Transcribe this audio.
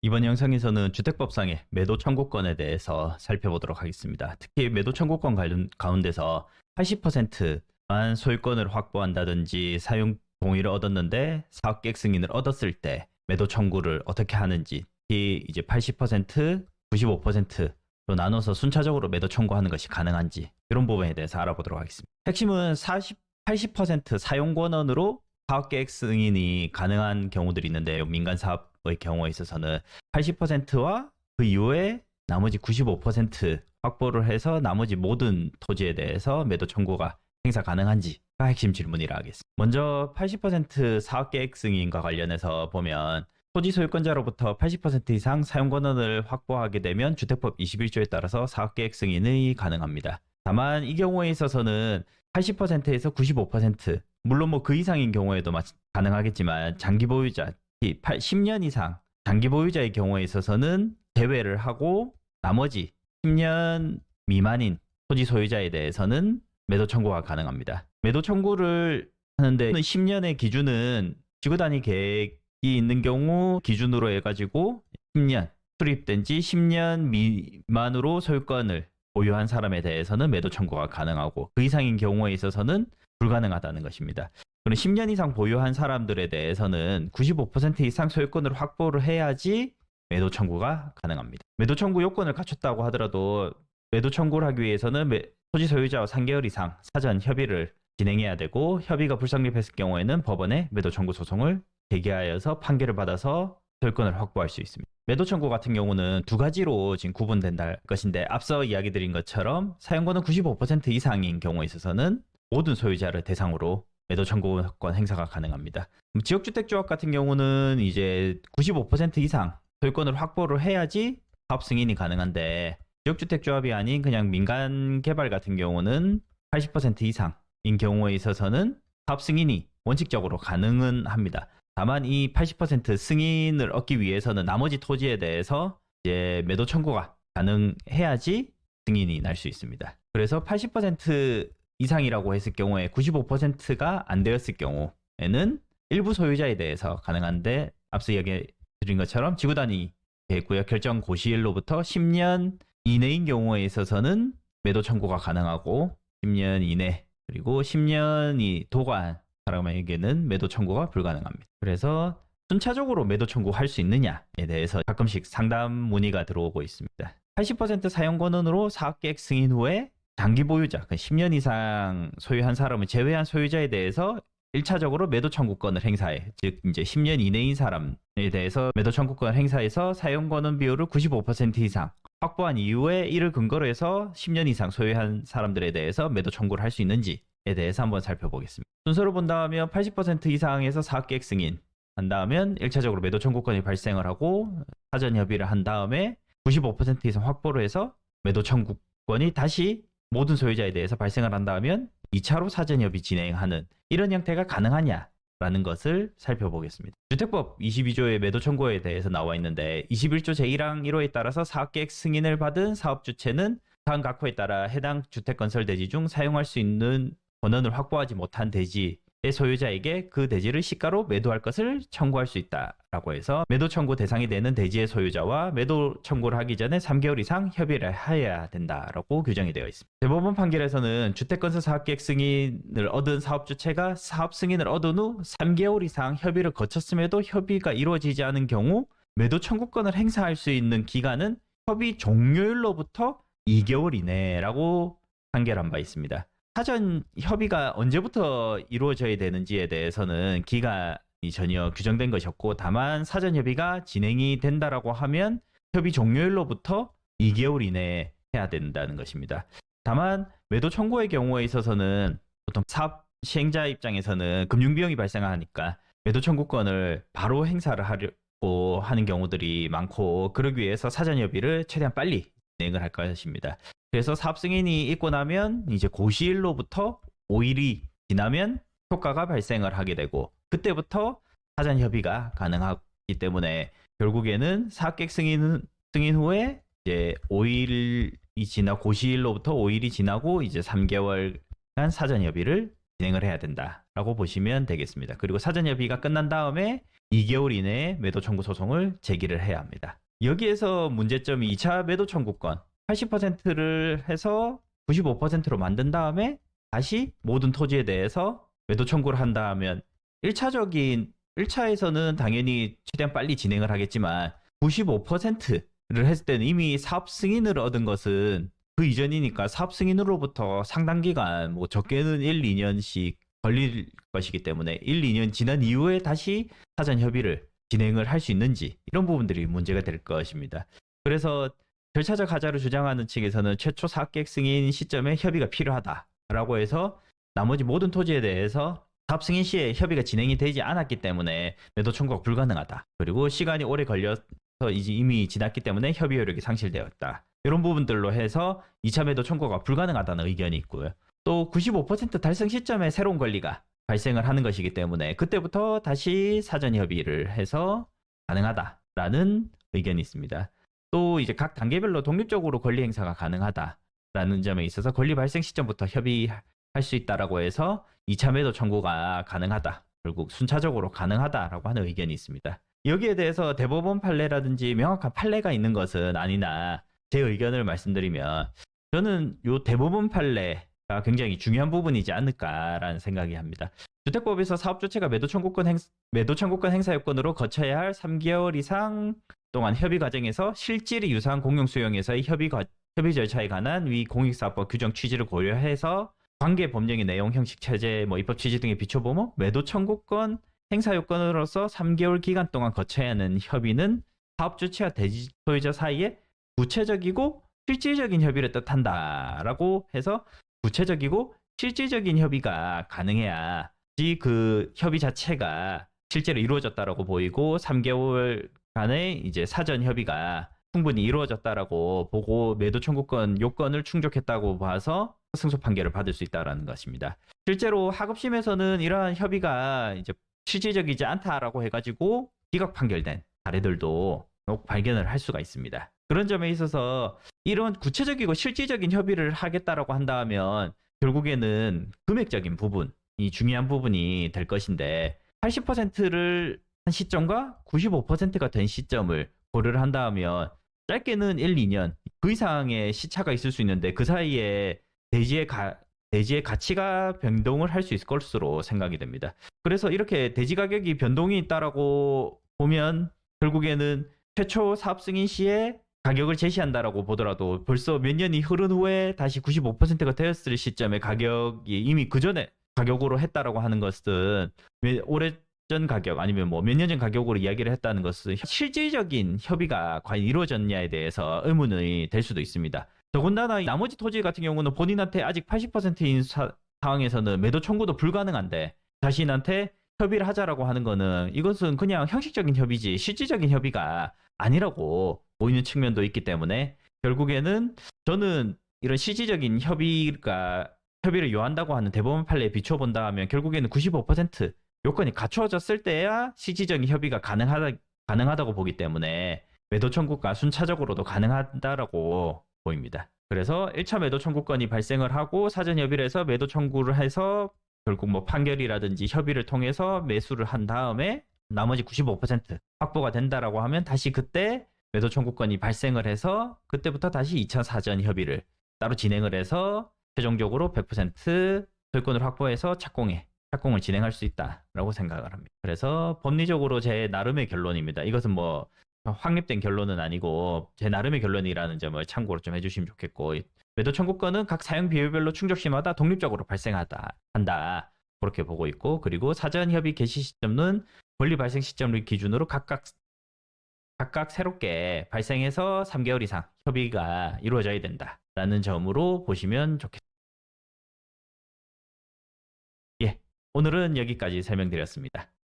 이번 영상에서는 주택법상의 매도 청구권에 대해서 살펴보도록 하겠습니다. 특히 매도 청구권 가운데서 80%만 소유권을 확보한다든지 사용 동의를 얻었는데 사업계획 승인을 얻었을 때 매도 청구를 어떻게 하는지, 특히 이제 80%, 95%로 나눠서 순차적으로 매도 청구하는 것이 가능한지 이런 부분에 대해서 알아보도록 하겠습니다. 핵심은 80% 사용 권한으로 사업계획 승인이 가능한 경우들이 있는데요. 민간 사업의 경우에 있어서는 80%와 그 이후에 나머지 95% 확보를 해서 나머지 모든 토지에 대해서 매도 청구가 행사 가능한지가 핵심 질문이라 하겠습니다. 먼저 80% 사업계획 승인과 관련해서 보면 토지 소유권자로부터 80% 이상 사용 권한을 확보하게 되면 주택법 21조에 따라서 사업계획 승인이 가능합니다. 다만 이 경우에 있어서는 80%에서 95%, 물론 뭐 그 이상인 경우에도 가능하겠지만 장기 보유자, 10년 이상 장기 보유자의 경우에 있어서는 제외를 하고 나머지 10년 미만인 토지 소유자에 대해서는 매도 청구가 가능합니다. 매도 청구를 하는데 10년의 기준은 지구단위 계획이 있는 경우 기준으로 해가지고 10년 수립된 지 10년 미만으로 소유권을 보유한 사람에 대해서는 매도 청구가 가능하고 그 이상인 경우에 있어서는 불가능하다는 것입니다. 그럼 10년 이상 보유한 사람들에 대해서는 95% 이상 소유권을 확보를 해야지 매도 청구가 가능합니다. 매도 청구 요건을 갖췄다고 하더라도 매도 청구를 하기 위해서는 토지 소유자와 3개월 이상 사전 협의를 진행해야 되고, 협의가 불성립했을 경우에는 법원에 매도 청구 소송을 제기하여서 판결을 받아서 소유권을 확보할 수 있습니다. 매도 청구 같은 경우는 두 가지로 지금 구분된다 것인데, 앞서 이야기 드린 것처럼 사용권은 95% 이상인 경우에 있어서는 모든 소유자를 대상으로 매도 청구권 행사가 가능합니다. 지역주택조합 같은 경우는 이제 95% 이상 소유권을 확보를 해야지 사업 승인이 가능한데, 지역주택조합이 아닌 그냥 민간 개발 같은 경우는 80% 이상인 경우에 있어서는 사업 승인이 원칙적으로 가능은 합니다. 다만 이 80% 승인을 얻기 위해서는 나머지 토지에 대해서 이제 매도 청구가 가능해야지 승인이 날 수 있습니다. 그래서 80% 이상이라고 했을 경우에 95%가 안 되었을 경우에는 일부 소유자에 대해서 가능한데, 앞서 이야기 드린 것처럼 지구단위 계획구역 결정 고시일로부터 10년 이내인 경우에 있어서는 매도 청구가 가능하고, 10년 이내 그리고 10년이 도과한 사람에게는 매도 청구가 불가능합니다. 그래서 순차적으로 매도 청구할 수 있느냐에 대해서 가끔씩 상담 문의가 들어오고 있습니다. 80% 사용 권한으로 사업계획 승인 후에 장기 보유자, 10년 이상 소유한 사람을 제외한 소유자에 대해서 1차적으로 매도 청구권을 행사해, 즉 이제 10년 이내인 사람에 대해서 매도 청구권 행사해서 사용 권한 비율을 95% 이상 확보한 이후에 이를 근거로 해서 10년 이상 소유한 사람들에 대해서 매도 청구를 할 수 있는지에 대해서 한번 살펴보겠습니다. 순서로 본다면 80% 이상에서 사업계획 승인 한다면 1차적으로 매도 청구권이 발생을 하고 사전 협의를 한 다음에 95% 이상 확보를 해서 매도 청구권이 다시 모든 소유자에 대해서 발생을 한다면 2차로 사전 협의 진행하는 이런 형태가 가능하냐라는 것을 살펴보겠습니다. 주택법 22조의 매도 청구에 대해서 나와 있는데, 21조 제1항 1호에 따라서 사업계획 승인을 받은 사업주체는 다음 각호에 따라 해당 주택건설 대지 중 사용할 수 있는 권한을 확보하지 못한 대지의 소유자에게 그 대지를 시가로 매도할 것을 청구할 수 있다라고 해서 매도 청구 대상이 되는 대지의 소유자와 매도 청구를 하기 전에 3개월 이상 협의를 해야 된다라고 규정이 되어 있습니다. 대법원 판결에서는 주택건설 사업계획 승인을 얻은 사업주체가 사업 승인을 얻은 후 3개월 이상 협의를 거쳤음에도 협의가 이루어지지 않은 경우 매도 청구권을 행사할 수 있는 기간은 협의 종료일로부터 2개월 이내라고 판결한 바 있습니다. 사전 협의가 언제부터 이루어져야 되는지에 대해서는 기간이 전혀 규정된 것이 없고, 다만 사전 협의가 진행이 된다라고 하면 협의 종료일로부터 2개월 이내에 해야 된다는 것입니다. 다만 매도 청구의 경우에 있어서는 보통 사업 시행자 입장에서는 금융비용이 발생하니까 매도 청구권을 바로 행사를 하려고 하는 경우들이 많고, 그러기 위해서 사전 협의를 최대한 빨리 진행을 할 것입니다. 그래서 사업 승인이 있고 나면 이제 고시일로부터 5일이 지나면 효과가 발생을 하게 되고, 그때부터 사전 협의가 가능하기 때문에 결국에는 사업계획 승인 후에 이제 5일이 지나 고시일로부터 5일이 지나고 이제 3개월간 사전 협의를 진행을 해야 된다라고 보시면 되겠습니다. 그리고 사전 협의가 끝난 다음에 2개월 이내에 매도 청구 소송을 제기를 해야 합니다. 여기에서 문제점이 2차 매도 청구권 80%를 해서 95%로 만든 다음에 다시 모든 토지에 대해서 매도 청구를 한다 하면 1차에서는 당연히 최대한 빨리 진행을 하겠지만 95%를 했을 때는 이미 사업 승인을 얻은 것은 그 이전이니까 사업 승인으로부터 상당 기간 뭐 적게는 1, 2년씩 걸릴 것이기 때문에 1, 2년 지난 이후에 다시 사전 협의를 진행을 할 수 있는지 이런 부분들이 문제가 될 것입니다. 그래서 절차적 하자를 주장하는 측에서는 최초 사업계획 승인 시점에 협의가 필요하다라고 해서 나머지 모든 토지에 대해서 사업 승인 시에 협의가 진행이 되지 않았기 때문에 매도 청구가 불가능하다. 그리고 시간이 오래 걸려서 이제 이미 지났기 때문에 협의 효력이 상실되었다. 이런 부분들로 해서 2차 매도 청구가 불가능하다는 의견이 있고요. 또 95% 달성 시점에 새로운 권리가 발생을 하는 것이기 때문에 그때부터 다시 사전 협의를 해서 가능하다라는 의견이 있습니다. 또 이제 각 단계별로 독립적으로 권리 행사가 가능하다라는 점에 있어서 권리 발생 시점부터 협의할 수 있다라고 해서 2차 매도 청구가 가능하다. 결국 순차적으로 가능하다라고 하는 의견이 있습니다. 여기에 대해서 대법원 판례라든지 명확한 판례가 있는 것은 아니나 제 의견을 말씀드리면 저는 이 대법원 판례가 굉장히 중요한 부분이지 않을까라는 생각이 합니다. 주택법에서 사업주체가 매도 청구권 행사 요건으로 거쳐야 할 3개월 이상 동안 협의 과정에서 실질이 유사한 공용 수용에서의 협의 절차에 관한 위 공익사업법 규정 취지를 고려해서 관계 법령의 내용, 형식, 체제, 입법 취지 등에 비춰보면 매도 청구권 행사 요건으로서 3개월 기간 동안 거쳐야 하는 협의는 사업 주체와 대지 소유자 사이에 구체적이고 실질적인 협의를 뜻한다라고 해서 구체적이고 실질적인 협의가 가능해야지 그 협의 자체가 실제로 이루어졌다라고 보이고 3개월간의 이제 사전 협의가 충분히 이루어졌다라고 보고 매도 청구권 요건을 충족했다고 봐서 승소 판결을 받을 수 있다라는 것입니다. 실제로 하급심에서는 이러한 협의가 이제 실질적이지 않다라고 해가지고 기각 판결된 사례들도 발견을 할 수가 있습니다. 그런 점에 있어서 이런 구체적이고 실질적인 협의를 하겠다라고 한다면 결국에는 금액적인 부분이 중요한 부분이 될 것인데 80%를 한 시점과 95%가 된 시점을 고려를 한다면 짧게는 1, 2년 그 이상의 시차가 있을 수 있는데 그 사이에 대지의 가치가 변동을 할 수 있을 것으로 생각이 됩니다. 그래서 이렇게 대지 가격이 변동이 있다라고 보면 결국에는 최초 사업 승인 시에 가격을 제시한다라고 보더라도 벌써 몇 년이 흐른 후에 다시 95%가 되었을 시점에 가격이 이미 그 전에 가격으로 했다라고 하는 것은 오래전 가격 아니면 몇 년 전 가격으로 이야기를 했다는 것은 실질적인 협의가 과연 이루어졌냐에 대해서 의문이 될 수도 있습니다. 더군다나 나머지 토지 같은 경우는 본인한테 아직 80%인 상황에서는 매도 청구도 불가능한데 자신한테 협의를 하자라고 하는 거는 이것은 그냥 형식적인 협의지 실질적인 협의가 아니라고 보이는 측면도 있기 때문에 결국에는 저는 이런 실질적인 협의를 요한다고 하는 대법원 판례에 비춰본다 하면 결국에는 95% 요건이 갖추어졌을 때야 실질적인 협의가 가능하다고 보기 때문에 매도 청구가 순차적으로도 가능하다라고 보입니다. 그래서 1차 매도 청구권이 발생을 하고 사전 협의를 해서 매도 청구를 해서 결국 판결이라든지 협의를 통해서 매수를 한 다음에 나머지 95% 확보가 된다라고 하면 다시 그때 매도 청구권이 발생을 해서 그때부터 다시 2차 사전 협의를 따로 진행을 해서 최종적으로 100% 소유권을 확보해서 착공을 진행할 수 있다라고 생각을 합니다. 그래서 법리적으로 제 나름의 결론입니다. 이것은 확립된 결론은 아니고 제 나름의 결론이라는 점을 참고로 좀 해주시면 좋겠고 매도 청구권은 각 사용 비율별로 충족시마다 독립적으로 한다 그렇게 보고 있고 그리고 사전 협의 개시 시점은 권리 발생 시점을 기준으로 각각 새롭게 발생해서 3개월 이상 협의가 이루어져야 된다라는 점으로 보시면 좋겠습니다. 예, 오늘은 여기까지 설명드렸습니다.